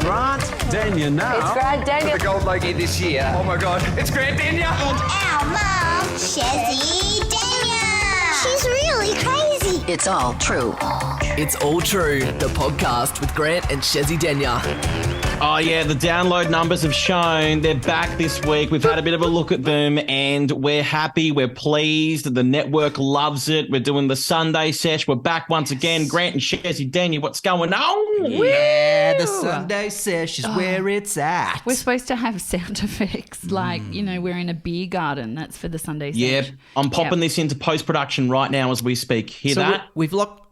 Grant Daniel now. It's Grant Daniel. The gold logie this year. Oh my God, it's Grant Daniel. And our mum, Shezzy Daniel. She's really crazy. It's all true. It's All True, the podcast with Grant and Shezzy Denya. Oh, yeah, the download numbers have shown they're back this week. We've had a bit of a look at them and we're happy. We're pleased. The network loves it. We're doing the Sunday sesh. We're back once again. Grant and Shezzy Daniel, what's going on? Yeah, the Sunday sesh is where it's at. We're supposed to have sound effects like, we're in a beer garden. That's for the Sunday sesh. Yep, I'm popping this into post-production right now as we speak. Hear that? We've locked...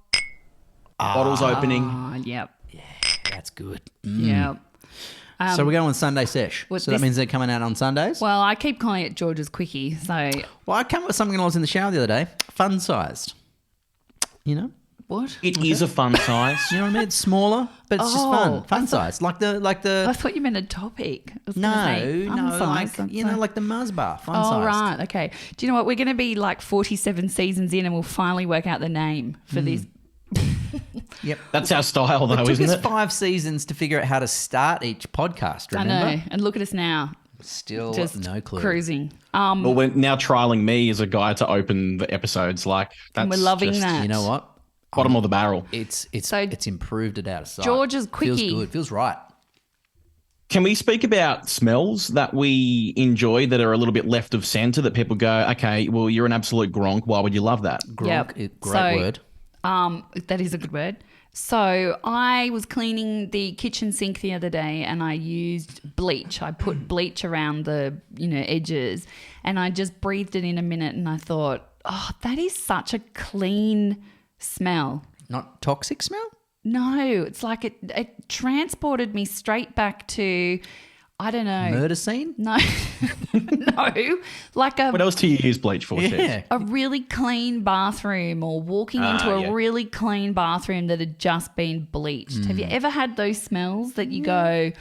Bottles opening. Yep. Yeah, that's good. Yep. So we're going with Sunday sesh. So that means they're coming out on Sundays? Well, I keep calling it George's Quickie, so... Well, I came up with something when I was in the shower the other day. Fun-sized. You know? What? It is a fun size. You know what I mean? It's smaller, but it's just fun. Fun-sized. Like the... I thought you meant a topic. No, like the Mars bar. Fun-sized. Oh, right, okay. Do you know what? We're going to be like 47 seasons in and we'll finally work out the name for this. Yep. That's our style, though, isn't it? It took us 5 seasons to figure out how to start each podcast, remember? I know. And look at us now. Still just no clue. Cruising. Well, we're now trialling me as a guy to open the episodes. Like, that's and we're loving just, that. You know what? Bottom of the barrel. It's improved it out of sight. George's Quickie. Feels good. Feels right. Can we speak about smells that we enjoy that are a little bit left of centre that people go, okay, well, you're an absolute gronk. Why would you love that? Gronk, great word. That is a good word. So I was cleaning the kitchen sink the other day and I used bleach. I put bleach around the, edges and I just breathed it in a minute and I thought, oh, that is such a clean smell. Not toxic smell? No, it's like it transported me straight back to, I don't know. Murder scene? No, no. Like what else do you use bleach for? Yeah. A really clean bathroom or walking into a really clean bathroom that had just been bleached. Have you ever had those smells that you go,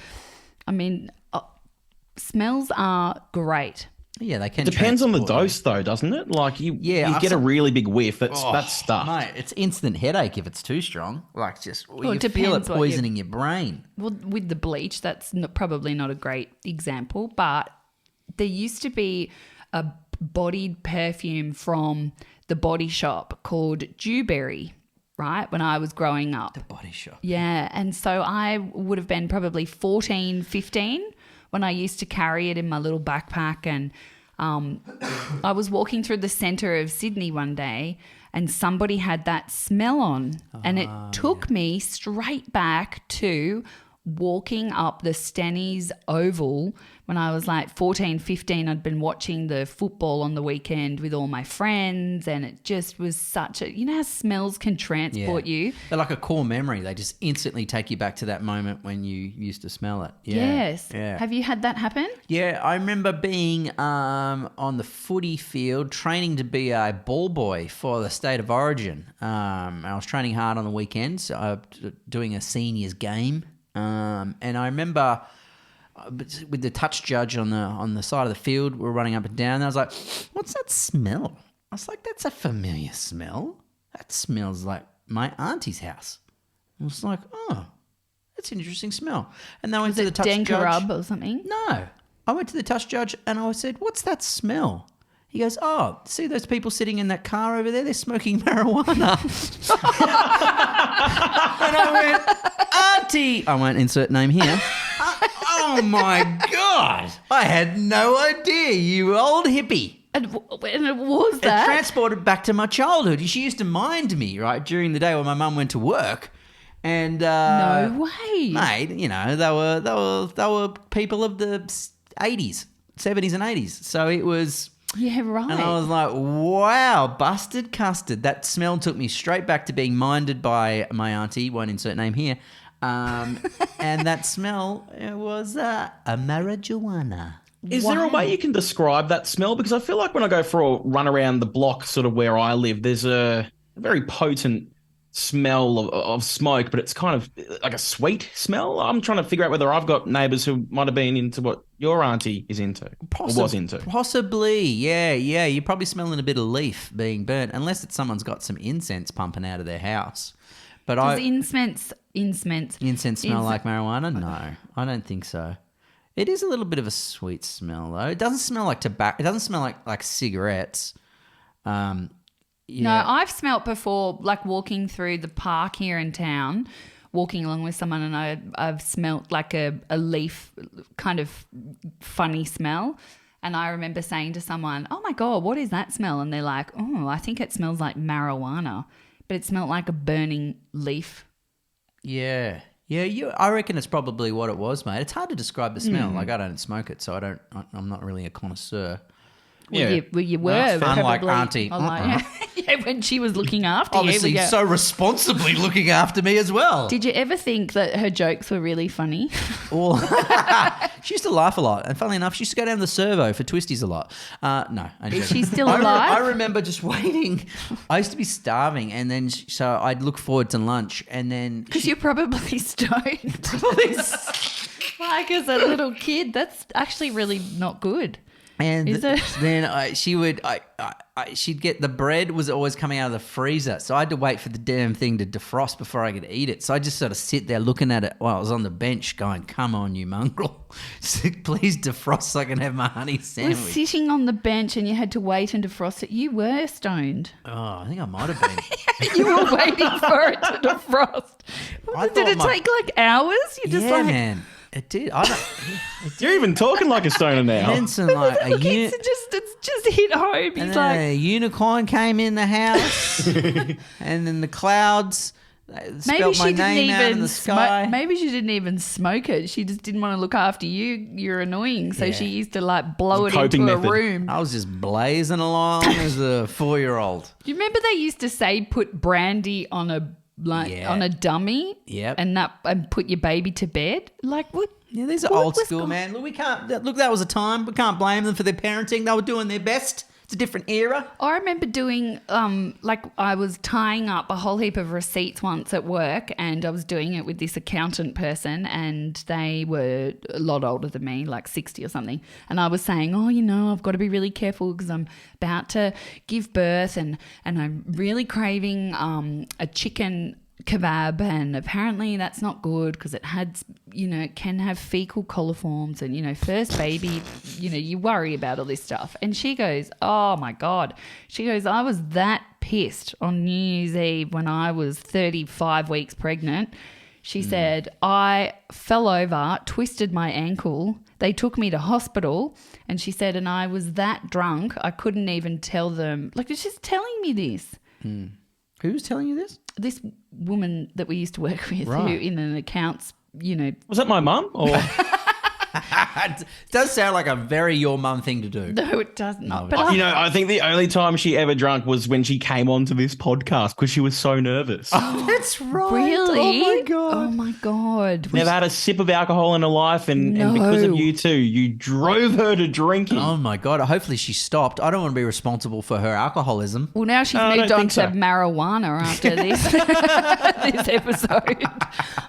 smells are great. Yeah, they can. Depends on the dose, though, doesn't it? Like you get a really big whiff. That's stuff. Mate, it's instant headache if it's too strong. Like you it feel it depends what poisoning your brain. Well, with the bleach, that's probably not a great example, but there used to be a bodied perfume from the Body Shop called Dewberry, right, when I was growing up. The Body Shop. Yeah, and so I would have been probably 14, 15 when I used to carry it in my little backpack, and I was walking through the centre of Sydney one day and somebody had that smell on and it took me straight back to walking up the Stennies Oval when I was like 14, 15. I'd been watching the football on the weekend with all my friends and it just was such a, how smells can transport you. They're like a core memory. They just instantly take you back to that moment when you used to smell it. Yeah. Yes. Yeah. Have you had that happen? Yeah, I remember being on the footy field training to be a ball boy for the State of Origin. I was training hard on the weekends, doing a seniors game. And I remember with the touch judge on the side of the field, we're running up and down. And I was like, "What's that smell?" I was like, "That's a familiar smell. That smells like my auntie's house." I was like, "Oh, that's an interesting smell." And then I went to the touch judge. Denkarub or something? No, I went to the touch judge and I said, "What's that smell?" He goes, "Oh, see those people sitting in that car over there? They're smoking marijuana." And I went, "Auntie," I won't insert name here. Oh my God. I had no idea, you old hippie. And it was that? It transported back to my childhood. She used to mind me, right, during the day when my mum went to work. And no way. Mate, they were people of the 80s, 70s and 80s. So it was... Yeah, right. And I was like, wow, busted custard. That smell took me straight back to being minded by my auntie, won't insert name here. And that smell was a marijuana. Is there a way you can describe that smell? Because I feel like when I go for a run around the block sort of where I live, there's a very potent smell of smoke, but it's kind of like a sweet smell. I'm trying to figure out whether I've got neighbours who might have been into what your auntie is into or was into. Possibly, yeah. You're probably smelling a bit of leaf being burnt, unless it's someone's got some incense pumping out of their house. But Does incense smell like marijuana? No, I don't think so. It is a little bit of a sweet smell though. It doesn't smell like tobacco. It doesn't smell like cigarettes. No, Yeah. I've smelt before, like walking through the park here in town, walking along with someone, and I've smelt like a leaf kind of funny smell. And I remember saying to someone, "Oh my God, what is that smell?" And they're like, "Oh, I think it smells like marijuana," but it smelled like a burning leaf. Yeah. Yeah, I reckon it's probably what it was, mate. It's hard to describe the smell. Like, I don't smoke it, so I'm not really a connoisseur. Yeah. Well, you were That's probably. unlike Auntie. Yeah, when she was looking after Obviously, you. so responsibly looking after me as well. Did you ever think that her jokes were really funny? Well, she used to laugh a lot. And funnily enough, she used to go down the servo for twisties a lot. No. Is she still alive? I remember just waiting. I used to be starving. And then, so I'd look forward to lunch. And then... Because you're probably stoned. Like as a little kid, that's actually really not good. And Is it? then she'd get the bread was always coming out of the freezer, so I had to wait for the damn thing to defrost before I could eat it. So I just sort of sit there looking at it while I was on the bench, going, "Come on, you mongrel, please defrost so I can have my honey We're sandwich." sitting on the bench and you had to wait and defrost it. You were stoned. Oh, I think I might have been. You were waiting for it to defrost. I Did it thought take like hours? You just yeah, like man, it did. I don't. You're even talking like a stoner And now. then some like a it's just hit home. and He's then like, a unicorn came in the house, and then the clouds. maybe Spelled she my didn't name out in even the sky. smoke. Maybe she didn't even smoke it. She just didn't want to look after you. You're annoying, so Yeah. she used to like blow it Coping into method. a room. I was just blazing along as a 4-year-old. Do you remember they used to say put brandy on a Yeah. on a dummy? Yep. and put your baby to bed? Like what? Yeah, these are What old was school, go- man. Look, we can't. Look, that was a time. We can't blame them for their parenting. They were doing their best. It's a different era. I remember doing like I was tying up a whole heap of receipts once at work, and I was doing it with this accountant person, and they were a lot older than me, like 60 or something. And I was saying, "Oh, I've got to be really careful because I'm about to give birth, and I'm really craving a chicken kebab, and apparently that's not good because it had, it can have fecal coliforms, and first baby, you worry about all this stuff." And she goes, "Oh my God," she goes, "I was that pissed on New Year's Eve when I was 35 weeks pregnant." She said, "I fell over, twisted my ankle. They took me to hospital." And she said, "And I was that drunk, I couldn't even tell them." Like, she's telling me this. Who's telling you this? This woman that we used to work with, who Right. in an accounts, Was that my mum? Or It does sound like a very your mum thing to do. no, it does not. But I think the only time she ever drunk was when she came onto this podcast because she was so nervous. That's right. really? Oh my god. Oh my God. Never had a sip of alcohol in her life, and because of No. you two, you drove her to drinking. Oh my god. Hopefully she stopped. I don't want to be responsible for her alcoholism. Well, now she's I moved don't on think to so. marijuana after this this episode.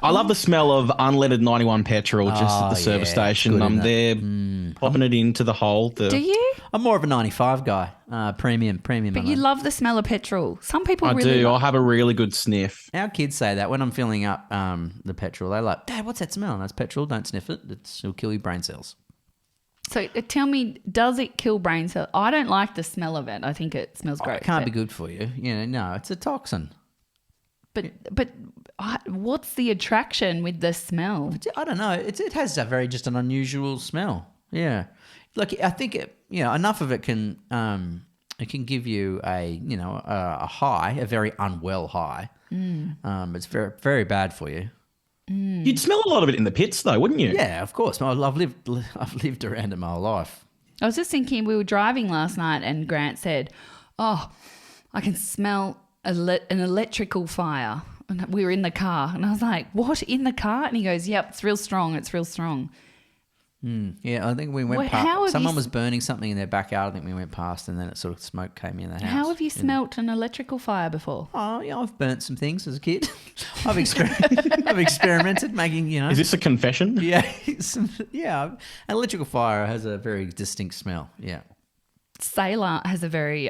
I love the smell of unleaded 91 petrol just at the service yeah, station. good, I'm isn't there popping it into the hole. Do you? I'm more of a 95 guy. Premium. But you love the smell of petrol. Some people I really do. I'll like. have a really good sniff. Our kids say that when I'm filling up the petrol. They're like, "Dad, what's that smell?" And that's petrol. Don't sniff it. It'll kill your brain cells. So tell me, does it kill brain cells? I don't like the smell of it. I think it smells great. It can't be but- good for you. No, it's a toxin. But what's the attraction with the smell? I don't know. It has a very just an unusual smell. Yeah, like I think enough of it can it can give you a high, a very unwell high. It's very very bad for you. You'd smell a lot of it in the pits, though, wouldn't you? Yeah, of course. I've lived around it my whole life. I was just thinking, we were driving last night and Grant said, "Oh, I can smell an electrical fire." And we were in the car and I was like, "What, in the car?" And he goes, "Yep, it's real strong. It's real strong." Yeah, I think we went Well, how have past. you Someone s- was burning something in their backyard. I think we went past, and then it sort of smoke came in the house. How have you smelt an electrical fire before? Oh, yeah, I've burnt some things as a kid. I've experimented making, Is this a confession? Yeah, an electrical fire has a very distinct smell. Yeah. Sailor has a very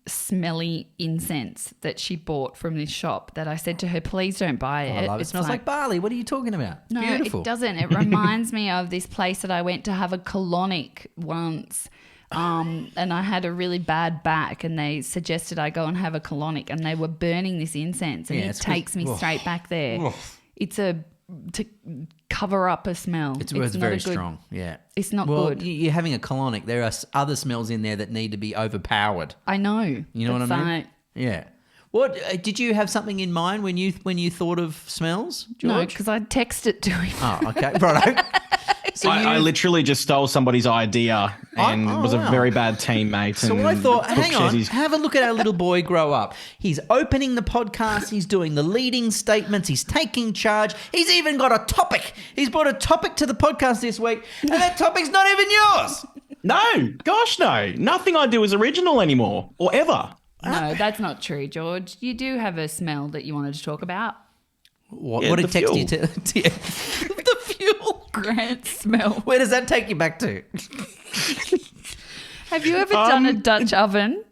smelly incense that she bought from this shop that I said to her, please don't buy it. I love it. It smells like barley. What are you talking about? No, Beautiful. it doesn't. It reminds me of this place that I went to have a colonic once. And I had a really bad back, and they suggested I go and have a colonic, and they were burning this incense, and it takes me straight back there. It's to cover up a smell. It's not very a good- strong. Yeah. It's not Well, good. you're having a colonic. There are other smells in there that need to be overpowered. I know. You know what I mean? Yeah. What did you have something in mind when you thought of smells, No, George? because I texted it to him. Oh, okay, righto. So I literally just stole somebody's idea and was a wow. very bad teammate. So and I thought, took hang on, Shezzy's- have a look at our little boy grow up. He's opening the podcast. He's doing the leading statements. He's taking charge. He's even got a topic. He's brought a topic to the podcast this week, and that topic's not even yours. No, gosh, no. Nothing I do is original anymore or ever. No, that's not true, George. You do have a smell that you wanted to talk about. What, Yeah, what did the text you fuel. to you? The fuel. Grant smell. Where does that take you back to? Have you ever done a Dutch oven?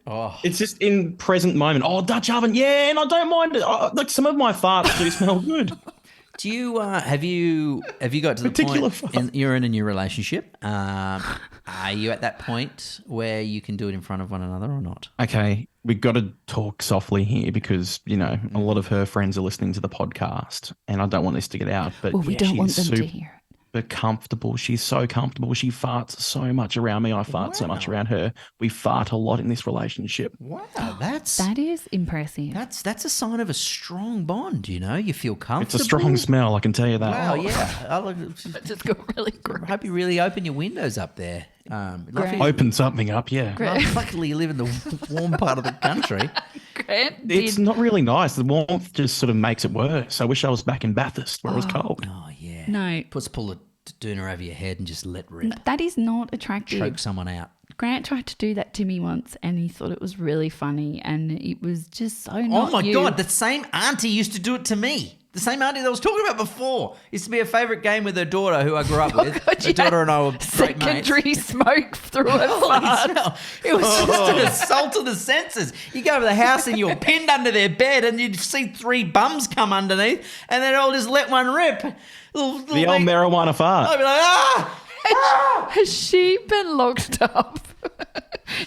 It's just in present moment. Oh, Dutch oven, yeah, and I don't mind it. Like some of my farts do smell good. Do you have you got to the Particular point fun. you're in a new relationship? Are you at that point where you can do it in front of one another or not? Okay, we've got to talk softly here because, you know, a lot of her friends are listening to the podcast and I don't want this to get out. But Well, we yeah, don't want she's them to hear it. super comfortable. She's so comfortable. She farts so much around me. I fart so much around her. We fart a lot in this relationship. Wow, that's That is impressive. a sign of a strong bond. You know, you feel comfortable. It's a strong smell, I can tell you that. Wow, yeah. I just got really gross. hope you really open your windows up there. Great. Open something up, yeah. Luckily, you live in the warm part of the country. Grant It's did. not really nice. The warmth just sort of makes it worse. I wish I was back in Bathurst where it was cold. Oh yeah. No, Pull a doona over your head and just let rip. that is not attractive. Choke someone out. Grant tried to do that to me once, and he thought it was really funny, and it was just so Oh not my you. God, the same auntie used to do it to me. The same auntie that I was talking about before. Used to be a favourite game with her daughter who I grew up with. God, Her you daughter had and I were great mates. secondary smoke through her Holy fart. smell. It was just an assault of the senses. You go over the house and you're pinned under their bed and you'd see 3 bums come underneath and then all just let one rip. The old marijuana fart. I'd be like, ah! Has she been locked up?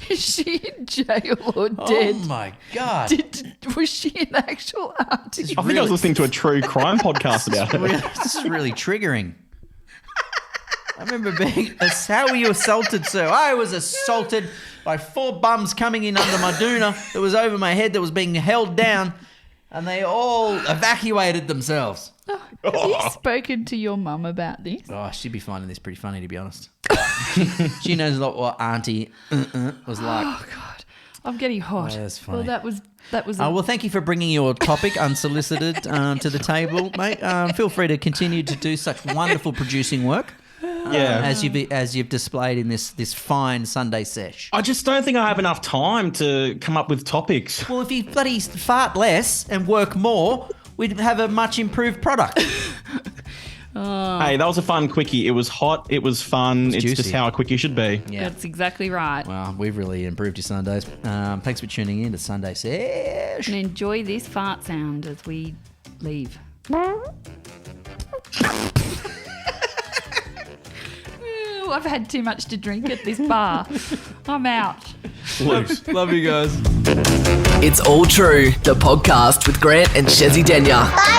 Is she in jail or dead? Oh my God. Was she an actual auntie? I think I was listening to a true crime podcast about it. This is really triggering. I remember being, how were you assaulted, sir? I was assaulted by 4 bums coming in under my doona that was over my head that was being held down and they all evacuated themselves. Have you spoken to your mum about this? Oh, she'd be finding this pretty funny, to be honest. She knows a lot what Auntie was like. Oh God, I'm getting hot. Oh, that's funny. Well, that was. Well, thank you for bringing your topic unsolicited to the table, mate. Feel free to continue to do such wonderful producing work as you've displayed in this fine Sunday sesh. I just don't think I have enough time to come up with topics. Well, if you bloody fart less and work more, we'd have a much improved product. Hey, that was a fun quickie. It was hot. It was fun. It's juicy. just how a quickie should be. Yeah. That's exactly right. Well, we've really improved your Sundays. Thanks for tuning in to Sunday Sesh. And enjoy this fart sound as we leave. Ooh, I've had too much to drink at this bar. I'm out. Love you guys. It's All True, the podcast with Grant and Shezzy Denya. Bye.